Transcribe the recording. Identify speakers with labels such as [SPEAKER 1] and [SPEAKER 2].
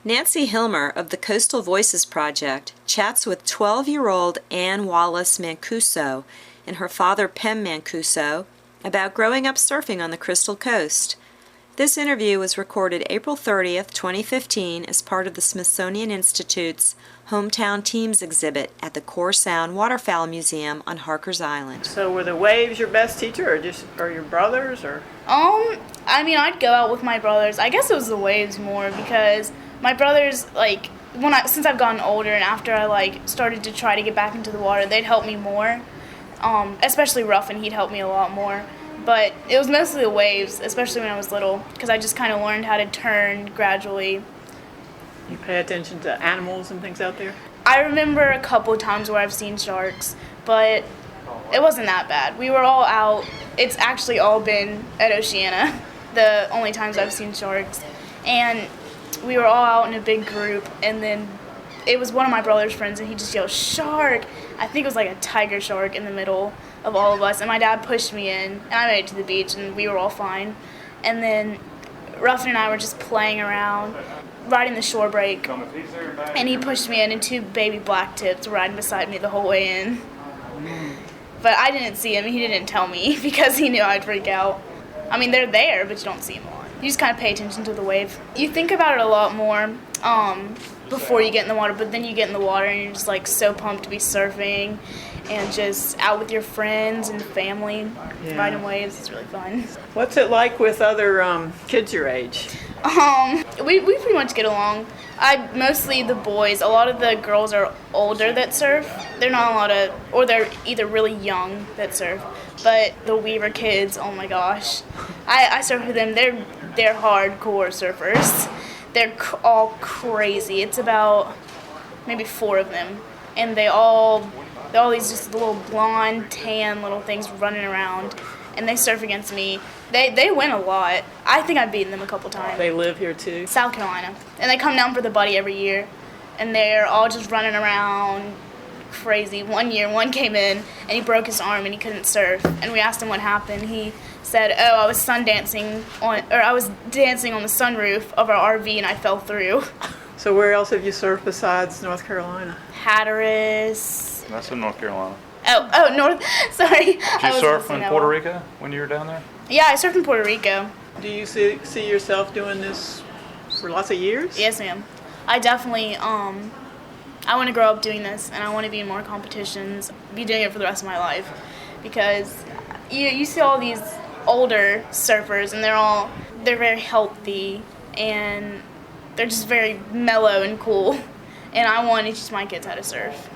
[SPEAKER 1] Nancy Hilmer of the Coastal Voices Project chats with 12-year-old Ann Wallis Mancuso and her father Pem Mancuso about growing up surfing on the Crystal Coast. This interview was recorded April 30th, 2015 as part of the Smithsonian Institute's Hometown Teams exhibit at the Core Sound Waterfowl Museum on Harkers Island.
[SPEAKER 2] So were the waves your best teacher or your brothers or?
[SPEAKER 3] I'd go out with my brothers. I guess it was the waves more because my brothers, since I've gotten older and after I started to try to get back into the water, they'd help me more. Especially Ruffin, he'd help me a lot more. But it was mostly the waves, especially when I was little, because I just kind of learned how to turn gradually.
[SPEAKER 2] You pay attention to animals and things out there?
[SPEAKER 3] I remember a couple of times where I've seen sharks, but it wasn't that bad. We were all out. It's actually all been at Oceana, the only times I've seen sharks. And we were all out in a big group, and then it was one of my brother's friends, and he just yelled, "Shark!" I think it was like a tiger shark in the middle of all of us, and my dad pushed me in, and I made it to the beach, and we were all fine. And then Ruffin and I were just playing around, riding the shore break, and he pushed me in, and two baby black tips were riding beside me the whole way in. But I didn't see him, he didn't tell me, because he knew I'd freak out. I mean, they're there, but you don't see them a lot. You just kind of pay attention to the wave. You think about it a lot more before you get in the water, but then you get in the water and you're just so pumped to be surfing and just out with your friends and family, riding waves. It's really fun.
[SPEAKER 2] What's it like with other kids your age?
[SPEAKER 3] We pretty much get along. Mostly the boys. A lot of the girls are older that surf. They're not a lot of, or they're either really young that surf. But the Weaver kids, oh my gosh. I surf with them. They're hardcore surfers. They're all crazy. It's about maybe 4 of them. And they're all these just little blonde, tan little things running around. And they surf against me. They win a lot. I think I've beaten them a couple times.
[SPEAKER 2] They live here too?
[SPEAKER 3] South Carolina. And they come down for the Buddy every year. And they're all just running around crazy. One year, one came in and he broke his arm and he couldn't surf. And we asked him what happened. He said, I was dancing on the sunroof of our RV and I fell through.
[SPEAKER 2] So where else have you surfed besides North Carolina?
[SPEAKER 3] Hatteras.
[SPEAKER 4] That's in North Carolina.
[SPEAKER 3] Oh, North. Sorry.
[SPEAKER 4] Did you surf in Puerto Rico when you were down there?
[SPEAKER 3] Yeah, I surfed in Puerto Rico.
[SPEAKER 2] Do you see yourself doing this for lots of years?
[SPEAKER 3] Yes, ma'am. I definitely, I want to grow up doing this, and I want to be in more competitions, be doing it for the rest of my life. Because you see all these older surfers, and they're very healthy, and they're just very mellow and cool. And I want to teach my kids how to surf.